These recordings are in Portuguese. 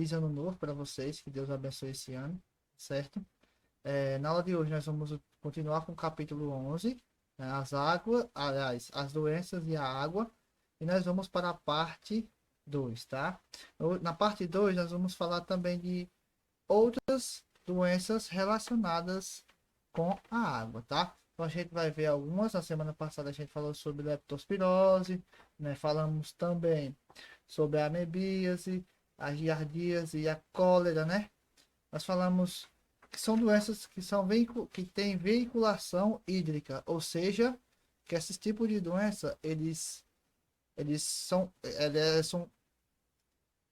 feliz ano novo para vocês, que Deus abençoe esse ano, certo? Na aula de hoje nós vamos continuar com o capítulo 11, né, as águas, aliás, as doenças e a água, e nós vamos para a parte 2, tá? Na parte 2 nós vamos falar também de outras doenças relacionadas com a água, tá? Então a gente vai ver algumas. Na semana passada a gente falou sobre leptospirose, né? Falamos também sobre a amebíase, a giardíase e a cólera, né? Nós falamos que são doenças que que têm veiculação hídrica, ou seja, que esses tipos de doença eles são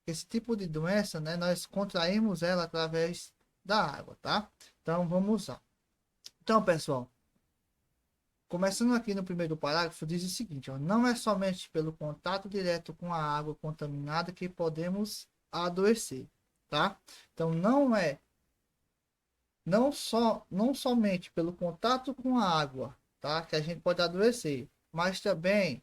esse tipo de doença, né? Nós contraímos ela através da água, tá? Então vamos lá. Então, pessoal, começando aqui no primeiro parágrafo, diz o seguinte, ó, não é somente pelo contato direto com a água contaminada que podemos adoecer, tá? Então não somente pelo contato com a água, tá? Que a gente pode adoecer, mas também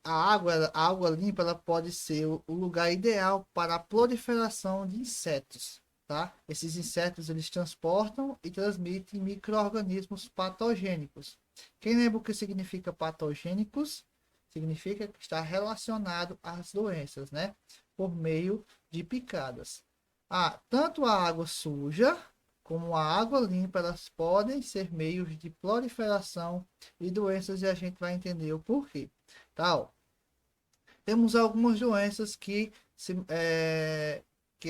a água limpa ela pode ser o lugar ideal para a proliferação de insetos, tá? Esses insetos eles transportam e transmitem micro-organismos patogênicos. Quem lembra o que significa patogênicos? Significa que está relacionado às doenças, né? Por meio de picadas. Tanto a água suja como a água limpa, elas podem ser meios de proliferação de doenças e a gente vai entender o porquê. Tá, ó. Temos algumas doenças que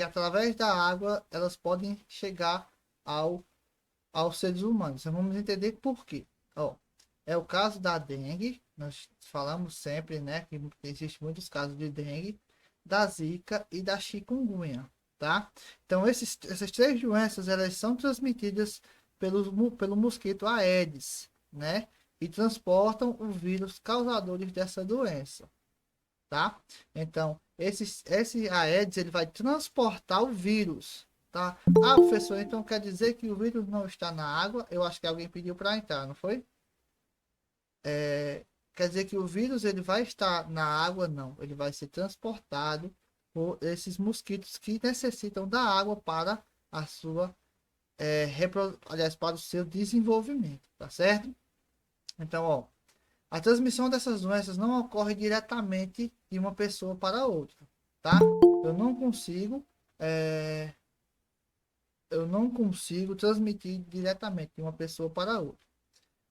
através da água elas podem chegar aos seres humanos. Então, vamos entender por quê. Ó, é o caso da dengue, nós falamos sempre, né, que existem muitos casos de dengue, da zika e da chikungunya, tá? Então, essas três doenças, elas são transmitidas pelo mosquito Aedes, né? E transportam os vírus causadores dessa doença, tá? Então, esse Aedes, ele vai transportar o vírus, tá? Professor, então quer dizer que o vírus não está na água? Eu acho que alguém pediu para entrar, não foi? Quer dizer que o vírus ele vai estar na água? Não, ele vai ser transportado por esses mosquitos que necessitam da água para a sua, aliás, para o seu desenvolvimento, tá certo? Então, ó, a transmissão dessas doenças não ocorre diretamente de uma pessoa para outra, tá? Eu não consigo, é, eu não consigo transmitir diretamente de uma pessoa para outra.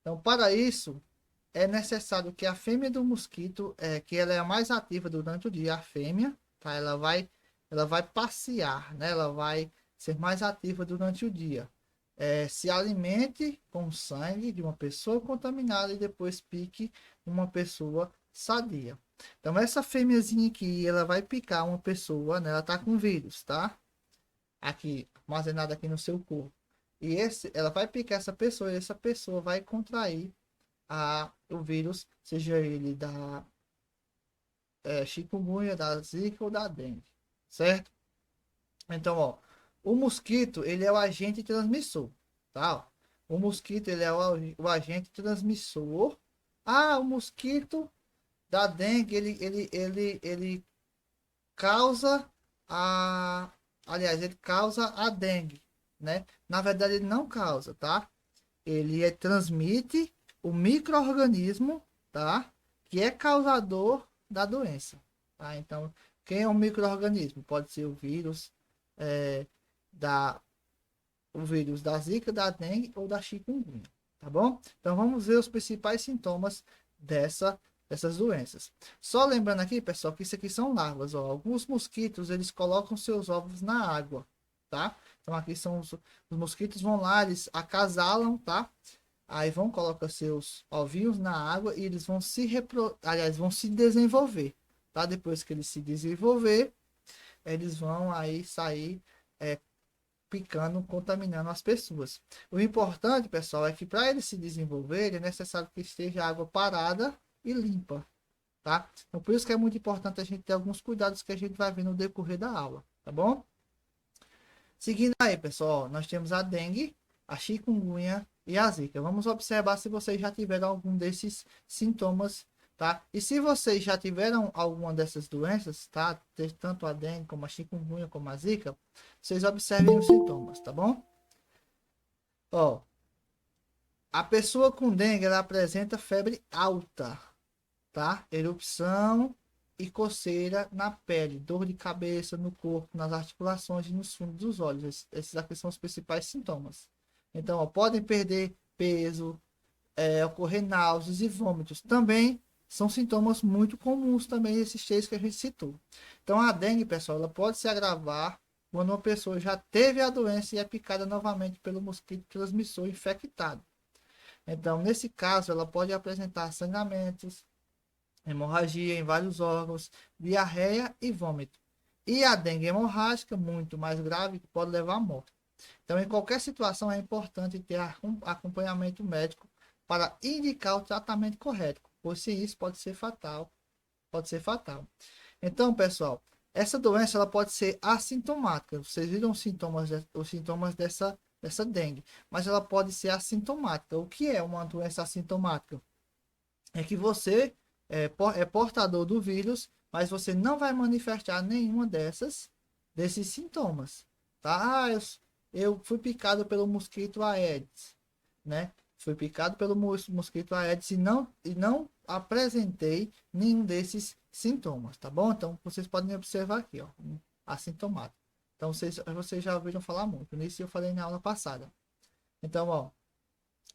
Então, para isso, é necessário que a fêmea do mosquito, que ela é a mais ativa durante o dia, a fêmea, tá? Ela vai passear, né? Ela vai ser mais ativa durante o dia. Se alimente com sangue de uma pessoa contaminada e depois pique uma pessoa sadia. Então, essa fêmeazinha aqui, ela vai picar uma pessoa, né? Ela tá com vírus, tá? Aqui, armazenado aqui no seu corpo. Ela vai picar essa pessoa e essa pessoa vai contrair o vírus, seja ele da chikungunya, da zika ou da dengue, certo? Então, ó, o mosquito, ele é o agente transmissor, tá? O mosquito, ele é o agente transmissor. O mosquito da dengue, ele causa a... Aliás, ele causa a dengue, né? Na verdade, ele não causa, tá? Transmite o micro-organismo, tá? Que é causador da doença, tá? Então, quem é um micro-organismo? Pode ser é, da, o vírus da zika, da dengue ou da chikungunya, tá bom? Então, vamos ver os principais sintomas dessas doenças. Só lembrando aqui, pessoal, que isso aqui são larvas, ó. Alguns mosquitos, eles colocam seus ovos na água, tá? Então, aqui são os mosquitos vão lá, eles acasalam, tá? Aí vão colocar seus ovinhos na água e eles vão aliás, vão se desenvolver, tá? Depois que eles se desenvolver, eles vão aí sair picando, contaminando as pessoas. O importante, pessoal, é que para eles se desenvolverem é necessário que esteja água parada e limpa, tá? Então, por isso que é muito importante a gente ter alguns cuidados que a gente vai ver no decorrer da aula, tá bom? Seguindo aí, pessoal, nós temos a dengue, a chikungunya e a zika. Vamos observar se vocês já tiveram algum desses sintomas tá? E se vocês já tiveram alguma dessas doenças, tá? Tanto a dengue como a chikungunya como a zika, vocês observem os sintomas, tá bom? Ó, a pessoa com dengue, ela apresenta febre alta, tá? Erupção e coceira na pele, dor de cabeça, no corpo, nas articulações e nos fundos dos olhos. Esses aqui são os principais sintomas. Então, ó, podem perder peso, ocorrer náuseas e vômitos. Também são sintomas muito comuns também esses três que a gente citou. Então, a dengue, pessoal, ela pode se agravar quando uma pessoa já teve a doença e é picada novamente pelo mosquito transmissor infectado. Então, nesse caso, ela pode apresentar sangramentos, hemorragia em vários órgãos, diarreia e vômito. E a dengue hemorrágica, muito mais grave, pode levar à morte. Então, em qualquer situação, é importante ter acompanhamento médico para indicar o tratamento correto, pois se isso pode ser fatal. Pode ser fatal. Então, pessoal, essa doença ela pode ser assintomática. Vocês viram os sintomas dessa dengue, mas ela pode ser assintomática. O que é uma doença assintomática? É que você é portador do vírus, mas você não vai manifestar nenhuma desses sintomas, tá? Eu fui picado pelo mosquito Aedes, né? Fui picado pelo mosquito Aedes e não apresentei nenhum desses sintomas, tá bom? Então vocês podem observar aqui, ó, assintomático. Então vocês já ouviram falar muito. Nisso eu falei na aula passada. Então, ó,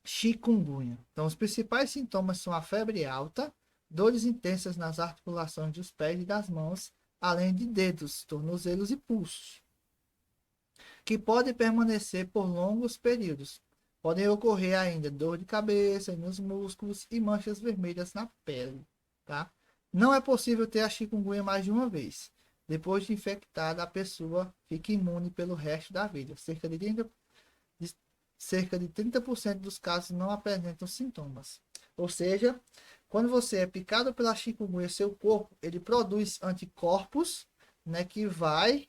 chikungunya. Então, os principais sintomas são a febre alta, dores intensas nas articulações dos pés e das mãos, além de dedos, tornozelos e pulsos, que podem permanecer por longos períodos. Podem ocorrer ainda dor de cabeça nos músculos e manchas vermelhas na pele, tá? Não é possível ter a chikungunya mais de uma vez. Depois de infectada, a pessoa fica imune pelo resto da vida. Cerca de 30% dos casos não apresentam sintomas. Ou seja, quando você é picado pela chikungunya, seu corpo ele produz anticorpos, né, que vai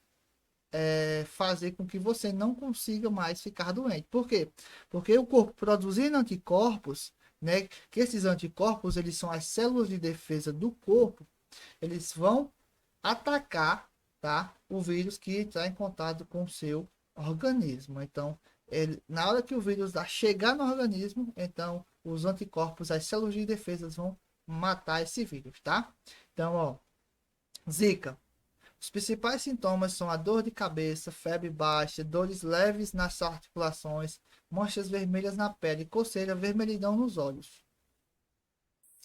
fazer com que você não consiga mais ficar doente. Por quê? Porque o corpo produzindo anticorpos, né, que esses anticorpos eles são as células de defesa do corpo, eles vão atacar, tá, o vírus que está em contato com o seu organismo. Então, na hora que o vírus chegar no organismo, então os anticorpos, as células de defesa vão matar esse vírus, tá? Então, ó, Zika. Os principais sintomas são a dor de cabeça, febre baixa, dores leves nas articulações, manchas vermelhas na pele, coceira, vermelhidão nos olhos.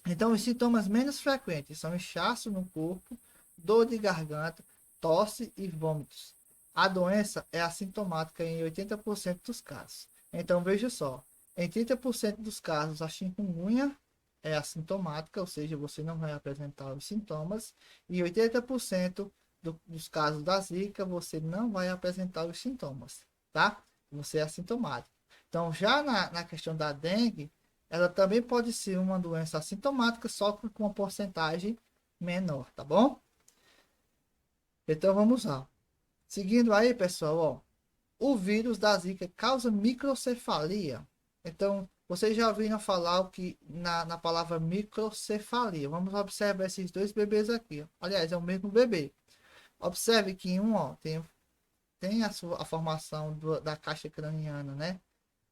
Então, os sintomas menos frequentes são inchaço no corpo, dor de garganta, tosse e vômitos. A doença é assintomática em 80% dos casos. Então, veja só, em 30% dos casos, a chikungunya é assintomática, ou seja, você não vai apresentar os sintomas, e 80% dos casos da zika, você não vai apresentar os sintomas, tá? Você é assintomático. Então, já na questão da dengue, ela também pode ser uma doença assintomática, só que com uma porcentagem menor, tá bom? Então, vamos lá. Seguindo aí, pessoal, ó, o vírus da zika causa microcefalia. Então, vocês já ouviram falar o que na palavra microcefalia. Vamos observar esses dois bebês aqui. Ó. Aliás, é o mesmo bebê. Observe que em um, ó, tem a formação da caixa craniana, né?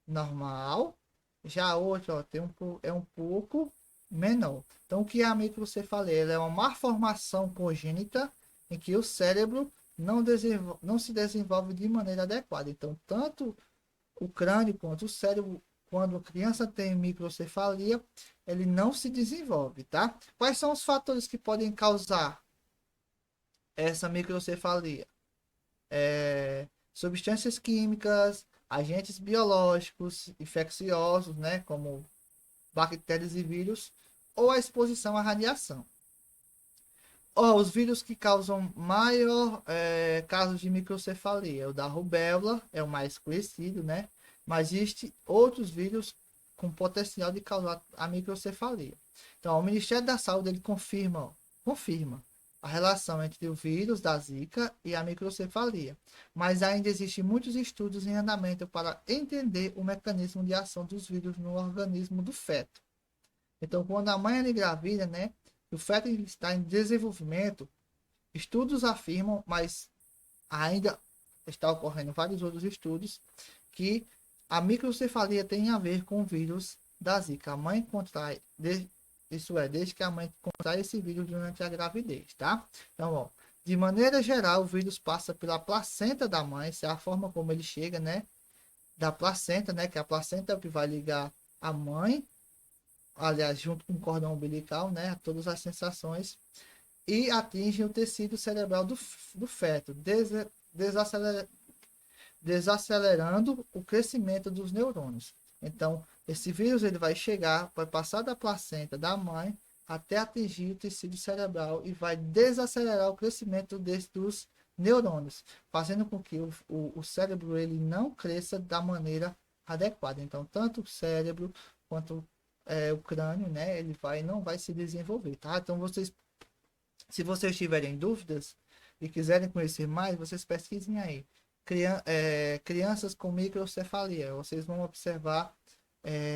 Normal. Já outro, ó, é um pouco menor. Então, o que é a microcefalia? Ela é uma malformação congênita em que o cérebro não se desenvolve de maneira adequada. Então, tanto o crânio quanto o cérebro, quando a criança tem microcefalia, ele não se desenvolve, tá? Quais são os fatores que podem causar essa microcefalia? Substâncias químicas, agentes biológicos infecciosos, né, como bactérias e vírus, ou a exposição à radiação. Os vírus que causam maior casos de microcefalia, o da rubéola é o mais conhecido, né? Mas existem outros vírus com potencial de causar a microcefalia. Então, o Ministério da Saúde ele confirma a relação entre o vírus da Zika e a microcefalia. Mas ainda existem muitos estudos em andamento para entender o mecanismo de ação dos vírus no organismo do feto. Então, quando a mãe é engravida, né, o feto está em desenvolvimento, estudos afirmam, mas ainda está ocorrendo vários outros estudos, que a microcefalia tem a ver com o vírus da Zika. A mãe contrai, isso é, desde que a mãe contrai esse vírus durante a gravidez, tá? Então, ó, de maneira geral, o vírus passa pela placenta da mãe, essa é a forma como ele chega, né? Da placenta, né? Que a placenta é o que vai ligar a mãe, aliás, junto com o cordão umbilical, né? Todas as sensações, e atinge o tecido cerebral do feto, desacelerando o crescimento dos neurônios. Então, esse vírus ele vai chegar, vai passar da placenta da mãe até atingir o tecido cerebral e vai desacelerar o crescimento dos neurônios, fazendo com que o cérebro ele não cresça da maneira adequada. Então, tanto o cérebro quanto o crânio, né, ele não vai se desenvolver, tá? Então, se vocês tiverem dúvidas e quiserem conhecer mais, vocês pesquisem aí. Crianças com microcefalia. Vocês vão observar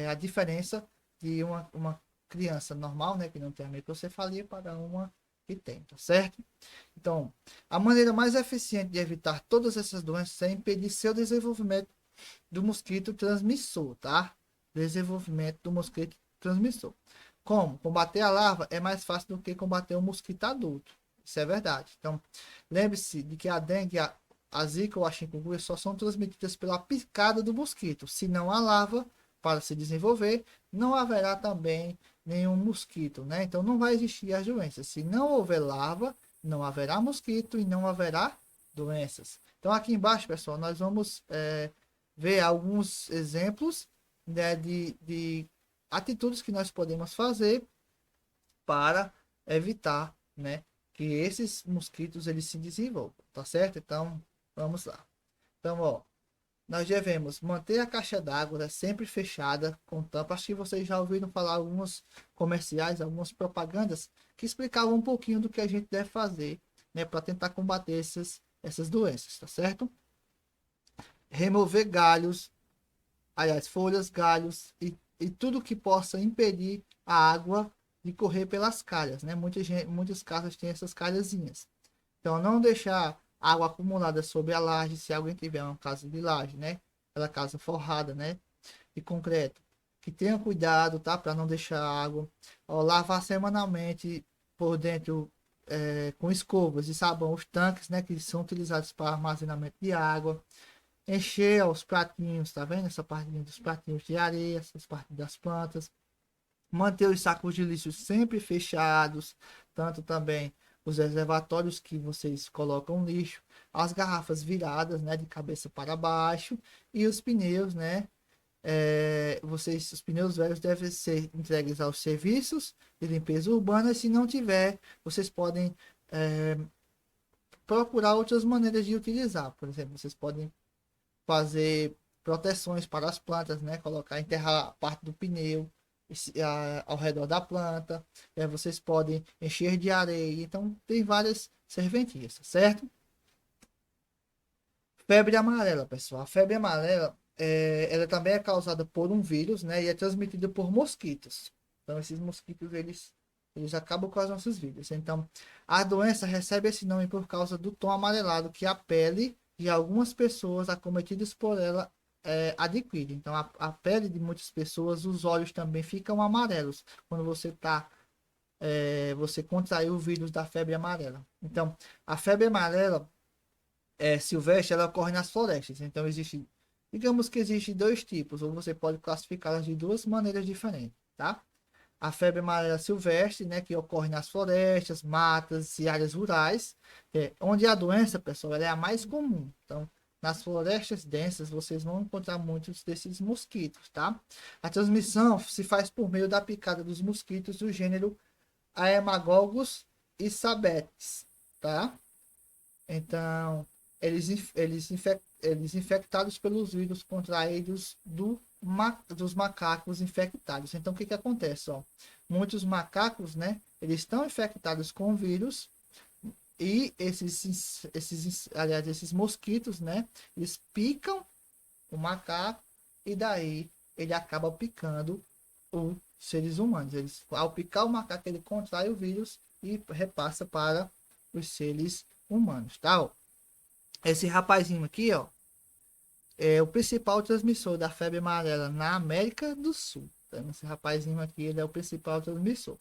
a diferença de uma criança normal, né, que não tem a microcefalia, para uma que tem, tá certo? Então, a maneira mais eficiente de evitar todas essas doenças é impedir seu desenvolvimento do mosquito transmissor, tá? Desenvolvimento do mosquito transmissor. Como? Combater a larva é mais fácil do que combater o mosquito adulto. Isso é verdade. Então, lembre-se de que a dengue, a zika ou a chikungunya só são transmitidas pela picada do mosquito. Se não há larva para se desenvolver, não haverá também nenhum mosquito, né? Então, não vai existir as doenças. Se não houver larva, não haverá mosquito e não haverá doenças. Então, aqui embaixo, pessoal, nós vamos ver alguns exemplos, né, de atitudes que nós podemos fazer para evitar, né, que esses mosquitos eles se desenvolvam, tá certo? Então, vamos lá. Então, ó, nós devemos manter a caixa d'água, né, sempre fechada com tampa. Acho que vocês já ouviram falar alguns comerciais, algumas propagandas que explicavam um pouquinho do que a gente deve fazer, né, para tentar combater essas doenças, tá certo? Remover galhos, aliás, folhas, galhos e tudo que possa impedir a água de correr pelas calhas, né? Muitas casas têm essas calhazinhas. Então, não deixar água acumulada sobre a laje, se alguém tiver uma casa de laje, né? Aquela casa forrada, né? De concreto. Que tenha cuidado, tá? Para não deixar a água. Ó, lavar semanalmente por dentro com escovas e sabão os tanques, né? Que são utilizados para armazenamento de água. Encher os pratinhos, tá vendo? Essa parte dos pratinhos de areia, essas partes das plantas. Manter os sacos de lixo sempre fechados, tanto também os reservatórios que vocês colocam lixo, as garrafas viradas, né, de cabeça para baixo, e os pneus, né, os pneus velhos devem ser entregues aos serviços de limpeza urbana. Se não tiver, vocês podem procurar outras maneiras de utilizar. Por exemplo, vocês podem fazer proteções para as plantas, né? Enterrar parte do pneu ao redor da planta. Vocês podem encher de areia. Então, tem várias serventias, tá certo? Febre amarela, pessoal. A febre amarela, ela também é causada por um vírus, né? E é transmitida por mosquitos. Então, esses mosquitos, eles acabam com as nossas vidas. Então, a doença recebe esse nome por causa do tom amarelado que a pele de algumas pessoas acometidas por ela adquire. Então, a pele de muitas pessoas, os olhos também ficam amarelos quando você contraiu o vírus da febre amarela. Então, a febre amarela silvestre, ela ocorre nas florestas. Então, digamos que existe dois tipos, ou você pode classificá-las de duas maneiras diferentes, tá? A febre amarela silvestre, né, que ocorre nas florestas, matas e áreas rurais, onde a doença, pessoal, ela é a mais comum. Então, nas florestas densas, vocês vão encontrar muitos desses mosquitos, tá? A transmissão se faz por meio da picada dos mosquitos do gênero Aemagogos e Sabetes, tá? Então, eles infectados pelos vírus contraídos dos macacos infectados. Então, o que acontece? Ó? Muitos macacos, né? Eles estão infectados com vírus e aliás, esses mosquitos, né? Eles picam o macaco e daí ele acaba picando os seres humanos. Eles, ao picar o macaco, ele contrai o vírus e repassa para os seres humanos, tá? Ó. Esse rapazinho aqui, ó, é o principal transmissor da febre amarela na América do Sul. Então, esse rapazinho aqui, ele é o principal transmissor.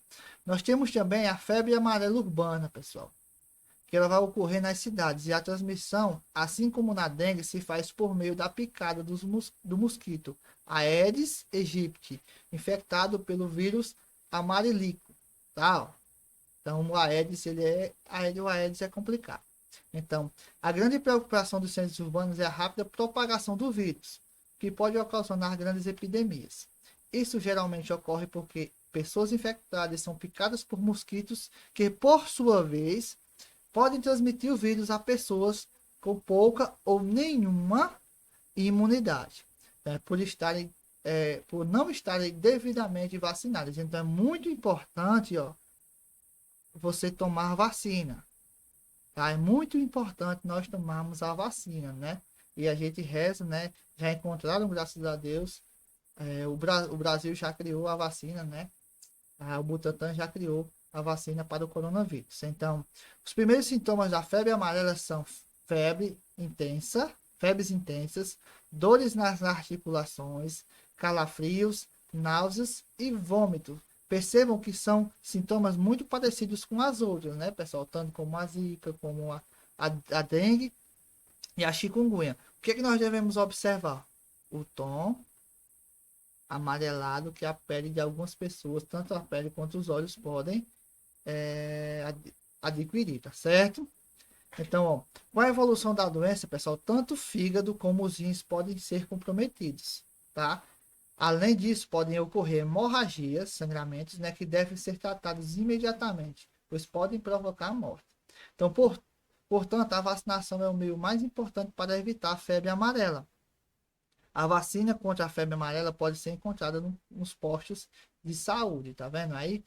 Nós temos também a febre amarela urbana, pessoal, que ela vai ocorrer nas cidades. E a transmissão, assim como na dengue, se faz por meio da picada do mosquito Aedes aegypti, infectado pelo vírus amarilico, tá? Então, o Aedes, o Aedes é complicado. Então, a grande preocupação dos centros urbanos é a rápida propagação do vírus, que pode ocasionar grandes epidemias. Isso geralmente ocorre porque pessoas infectadas são picadas por mosquitos que, por sua vez, podem transmitir o vírus a pessoas com pouca ou nenhuma imunidade, né, por não estarem devidamente vacinadas. Então é muito importante, ó, você tomar vacina, tá? É muito importante nós tomarmos a vacina, né? E a gente reza, né? Já encontraram, graças a Deus, o Brasil já criou a vacina, né? O Butantan já criou a vacina para o coronavírus. Então, os primeiros sintomas da febre amarela são febres intensas, dores nas articulações, calafrios, náuseas e vômito. Percebam que são sintomas muito parecidos com as outras, né, pessoal? Tanto como a zika, como a dengue e a chikungunya. O que, é que nós devemos observar? O tom amarelado que a pele de algumas pessoas, tanto a pele quanto os olhos, podem adquirir, tá certo? Então, ó, com a evolução da doença, pessoal, tanto o fígado como os rins podem ser comprometidos, tá? Além disso, podem ocorrer hemorragias, sangramentos, né, que devem ser tratados imediatamente, pois podem provocar a morte. Então, portanto, a vacinação é o meio mais importante para evitar a febre amarela. A vacina contra a febre amarela pode ser encontrada nos postos de saúde, tá vendo aí?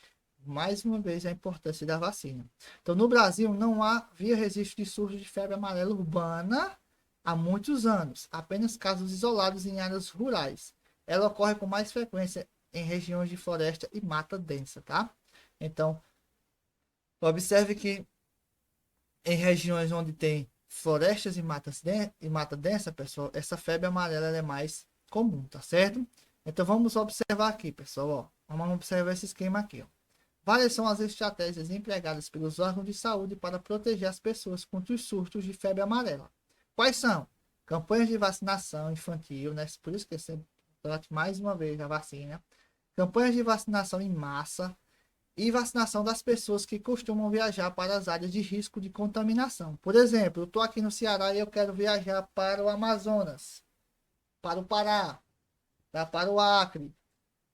Mais uma vez a importância da vacina. Então, no Brasil, não havia registro de surto de febre amarela urbana há muitos anos, apenas casos isolados em áreas rurais. Ela ocorre com mais frequência em regiões de floresta e mata densa, tá? Então, observe que em regiões onde tem florestas e mata densa, pessoal, essa febre amarela é mais comum, tá certo? Então vamos observar aqui, pessoal, ó. Vamos observar esse esquema aqui, ó. Várias são as estratégias empregadas pelos órgãos de saúde para proteger as pessoas contra os surtos de febre amarela. Quais são? Campanhas de vacinação infantil, né? Por isso que é importante mais uma vez a vacina. Campanhas de vacinação em massa, e vacinação das pessoas que costumam viajar para as áreas de risco de contaminação. Por exemplo, eu estou aqui no Ceará e eu quero viajar para o Amazonas, para o Pará, tá? Para o Acre,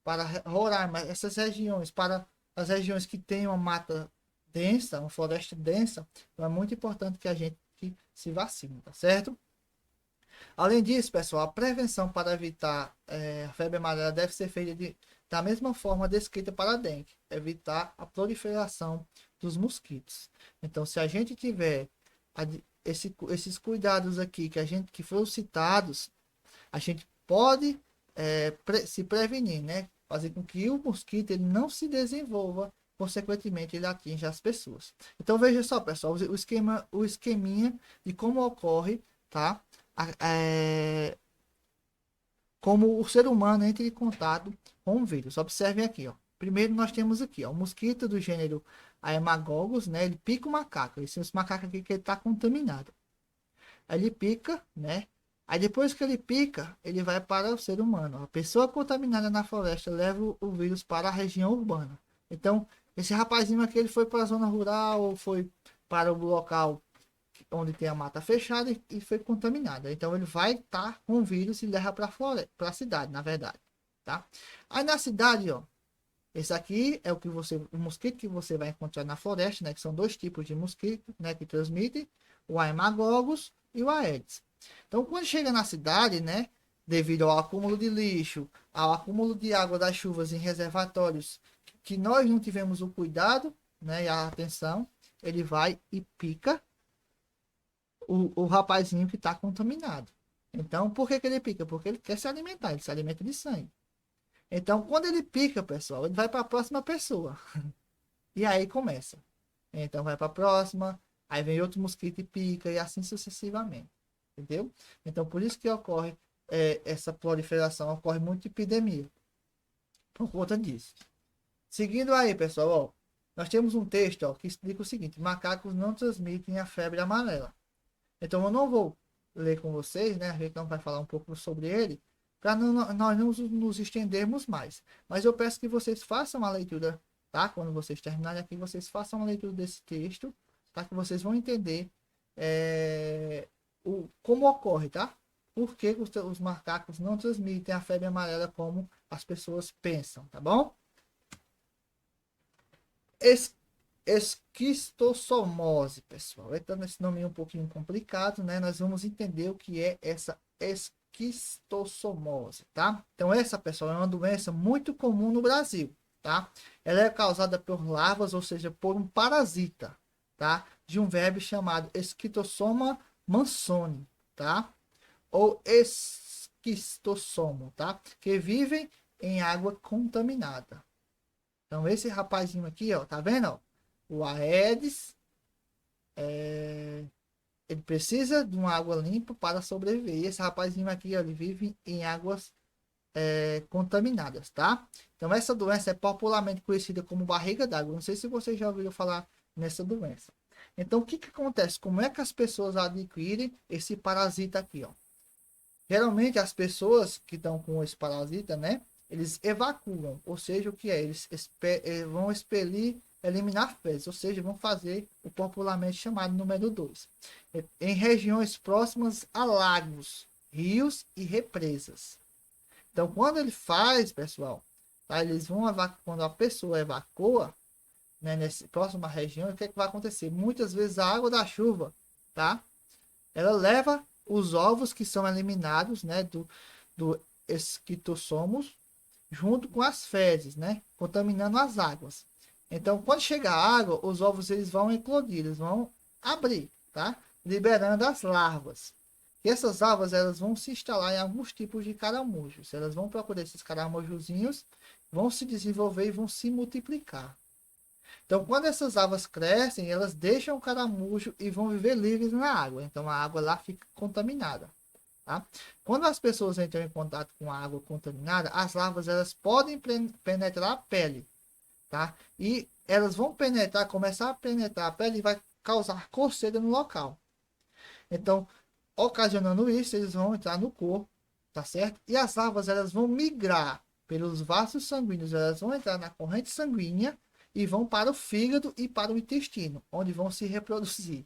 para Roraima, essas regiões, para as regiões que têm uma mata densa, uma floresta densa, então é muito importante que a gente se vacine, tá certo? Além disso, pessoal, a prevenção para evitar a febre amarela deve ser feita da mesma forma descrita para a dengue, evitar a proliferação dos mosquitos. Então, se a gente tiver esses cuidados aqui que foram citados, a gente pode se prevenir, né? Fazer com que o mosquito ele não se desenvolva, consequentemente ele atinja as pessoas. Então veja só, pessoal, o esqueminha de como ocorre, tá? Como o ser humano entra em contato com o vírus. Observem aqui, ó. Primeiro nós temos aqui, ó, o mosquito do gênero Haemococcus, né? Ele pica o macaco. Esse é os macacos aqui que ele está contaminado. Aí ele pica, né? Aí depois que ele pica, ele vai para o ser humano. A pessoa contaminada na floresta leva o vírus para a região urbana. Então, esse rapazinho aqui, ele foi para a zona rural ou foi para o local onde tem a mata fechada e foi contaminada. Então ele vai estar com o vírus e leva para a cidade, na verdade, tá? Aí na cidade, ó, esse aqui é o mosquito que você vai encontrar na floresta, né? Que são dois tipos de mosquito, né? Que transmitem o Haemococcus e o Aedes. Então quando chega na cidade, né? Devido ao acúmulo de lixo, ao acúmulo de água das chuvas em reservatórios que nós não tivemos o cuidado, né? E a atenção, ele vai e pica o rapazinho que está contaminado. Então, por que ele pica? Porque ele quer se alimentar, ele se alimenta de sangue. Então, quando ele pica, pessoal, ele vai para a próxima pessoa. E aí começa. Então, vai para a próxima, aí vem outro mosquito e pica, e assim sucessivamente. Entendeu? Então, por isso que ocorre essa proliferação, ocorre muita epidemia. Por conta disso. Seguindo aí, pessoal, ó, nós temos um texto ó, que explica o seguinte: macacos não transmitem a febre amarela. Então, eu não vou ler com vocês, né? A gente não vai falar um pouco sobre ele, para nós não nos estendermos mais. Mas eu peço que vocês façam a leitura, tá? Quando vocês terminarem aqui, vocês façam a leitura desse texto, tá? Que vocês vão entender como ocorre, tá? Por que os macacos não transmitem a febre amarela como as pessoas pensam, tá bom? Es, Esquistossomose, pessoal. Então, esse nome é um pouquinho complicado, né? Nós vamos entender o que é essa esquistossomose, tá? Então, essa, pessoal, é uma doença muito comum no Brasil, tá? Ela é causada por larvas, ou seja, por um parasita, tá? De um verme chamado Esquistossoma mansoni, tá? Ou esquistossomo, tá? Que vivem em água contaminada. Então, esse rapazinho aqui, ó, tá vendo? Ó? O Aedes, ele precisa de uma água limpa para sobreviver. E esse rapazinho aqui, ó, ele vive em águas contaminadas, tá? Então, essa doença é popularmente conhecida como barriga d'água. Não sei se vocês já ouviram falar nessa doença. Então, o que que acontece? Como é que as pessoas adquirem esse parasita aqui, ó? Geralmente, as pessoas que estão com esse parasita, né? Eles evacuam, ou seja, o que é? Eles vão expelir, eliminar fezes, ou seja, vão fazer o popularmente chamado número 2. Em regiões próximas a lagos, rios e represas. Então, quando ele faz, pessoal, tá? Eles vão quando a pessoa evacua, né, nessa próxima região, o que é que vai acontecer? Muitas vezes a água da chuva, tá? Ela leva os ovos que são eliminados, né, do esquistossomos, junto com as fezes, né, contaminando as águas. Então, quando chega a água, os ovos eles vão eclodir, eles vão abrir, tá? Liberando as larvas. E essas larvas elas vão se instalar em alguns tipos de caramujos. Elas vão procurar esses caramujozinhos, vão se desenvolver e vão se multiplicar. Então, quando essas larvas crescem, elas deixam o caramujo e vão viver livres na água. Então, a água lá fica contaminada. Tá? Quando as pessoas entram em contato com a água contaminada, as larvas elas podem penetrar a pele. Tá? E elas vão penetrar, começar a penetrar a pele e vai causar coceira no local. Então, ocasionando isso, eles vão entrar no corpo, tá certo? E as larvas elas vão migrar pelos vasos sanguíneos, elas vão entrar na corrente sanguínea e vão para o fígado e para o intestino, onde vão se reproduzir.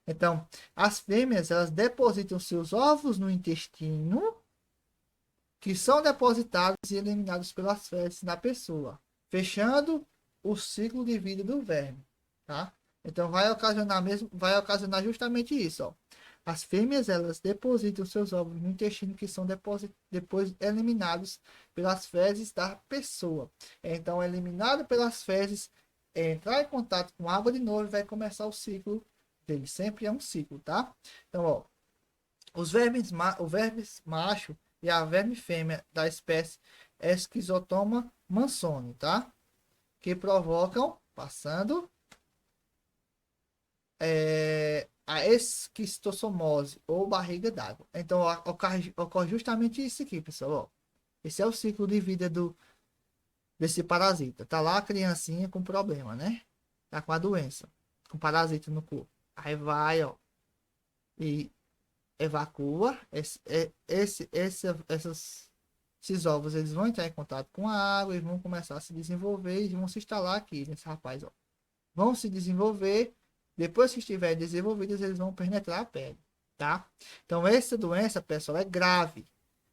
Então, as fêmeas, elas depositam seus ovos no intestino, que são depositados e eliminados pelas fezes na pessoa, fechando o ciclo de vida do verme, tá? Então, vai ocasionar justamente isso, ó. As fêmeas, elas depositam seus ovos no intestino, que são depois eliminados pelas fezes da pessoa. Então, eliminado pelas fezes, entrar em contato com água de novo e vai começar o ciclo dele. Sempre é um ciclo, tá? Então, ó, o verme macho e a verme fêmea da espécie Esquizotoma mansoni, tá? Que provocam, passando, a esquistossomose ou barriga d'água. Então, ocorre justamente isso aqui, pessoal. Ó. Esse é o ciclo de vida desse parasita. Tá lá a criancinha com problema, né? Tá com a doença, com parasita no corpo. Aí vai, ó, e evacua. Esses ovos, eles vão entrar em contato com a água e vão começar a se desenvolver e vão se instalar aqui nesse rapaz, ó. Vão se desenvolver. Depois que estiverem desenvolvidos, eles vão penetrar a pele, tá? Então, essa doença, pessoal, é grave.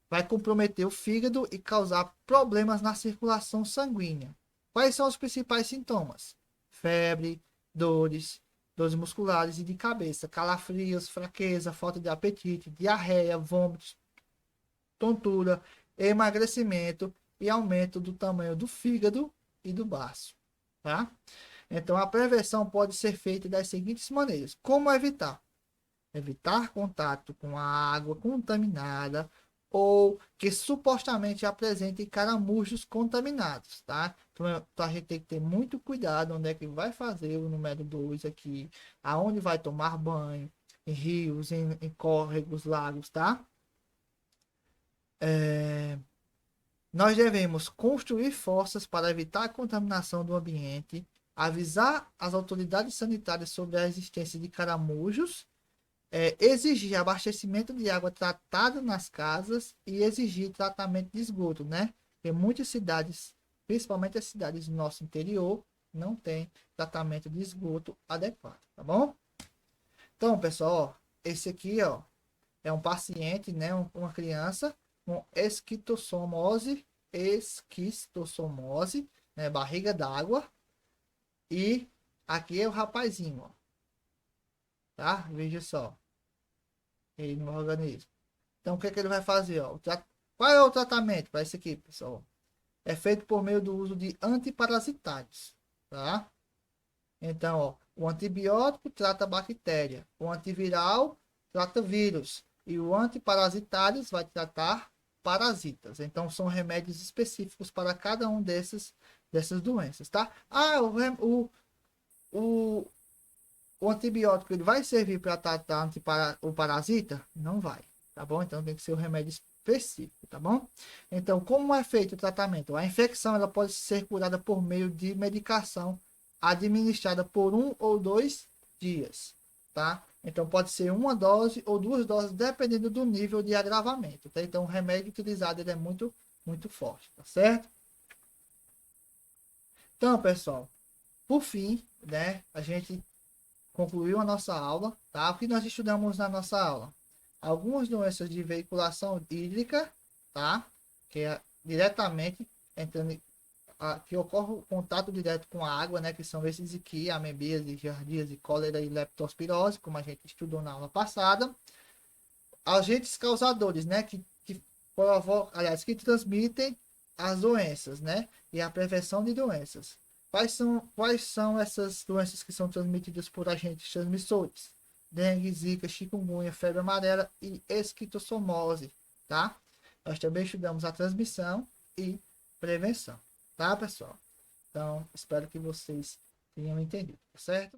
Vai comprometer o fígado e causar problemas na circulação sanguínea. Quais são os principais sintomas? Febre, dores musculares e de cabeça, calafrios, fraqueza, falta de apetite, diarreia, vômitos, tontura, emagrecimento e aumento do tamanho do fígado e do baço, tá? Então, a prevenção pode ser feita das seguintes maneiras. Como evitar? Evitar contato com a água contaminada ou que supostamente apresentem caramujos contaminados, tá? Então a gente tem que ter muito cuidado onde é que vai fazer o número 2 aqui, aonde vai tomar banho, em rios, em córregos, lagos, tá? Nós devemos construir forças para evitar a contaminação do ambiente, avisar as autoridades sanitárias sobre a existência de caramujos, exigir abastecimento de água tratada nas casas e exigir tratamento de esgoto, né? Porque muitas cidades, principalmente as cidades do nosso interior, não tem tratamento de esgoto adequado, tá bom? Então, pessoal, ó, esse aqui, ó, é um paciente, né, uma criança com esquistossomose, né, barriga d'água, e aqui é o rapazinho, ó, tá? Veja só, ele no organismo. Então, o que é que ele vai fazer, ó? Qual é o tratamento para isso aqui, pessoal? É feito por meio do uso de antiparasitários, tá? Então, ó, o antibiótico trata a bactéria, o antiviral trata vírus e o antiparasitários vai tratar parasitas. Então, são remédios específicos para cada um dessas doenças, tá? Ah, o, o antibiótico ele vai servir para tratar o parasita? Não vai, tá bom? Então, tem que ser um remédio específico, tá bom? Então, como é feito o tratamento? A infecção ela pode ser curada por meio de medicação administrada por 1 ou 2 dias, tá? Então pode ser uma dose ou 2 doses, dependendo do nível de agravamento, tá? Então o remédio utilizado ele é muito forte, tá certo? Então, pessoal, por fim, né, a gente concluiu a nossa aula, tá? O que nós estudamos na nossa aula? Algumas doenças de veiculação hídrica, tá? Que é diretamente entrando que ocorre o contato direto com a água, né, que são esses aqui, amebíase, giardíase, cólera e leptospirose, como a gente estudou na aula passada. Agentes causadores, né, que provocam, aliás, que transmitem as doenças, né, e a prevenção de doenças. Quais são essas doenças que são transmitidas por agentes transmissores? Dengue, zika, chikungunya, febre amarela e esquistossomose, tá? Nós também estudamos a transmissão e prevenção, tá, pessoal? Então, espero que vocês tenham entendido, tá certo?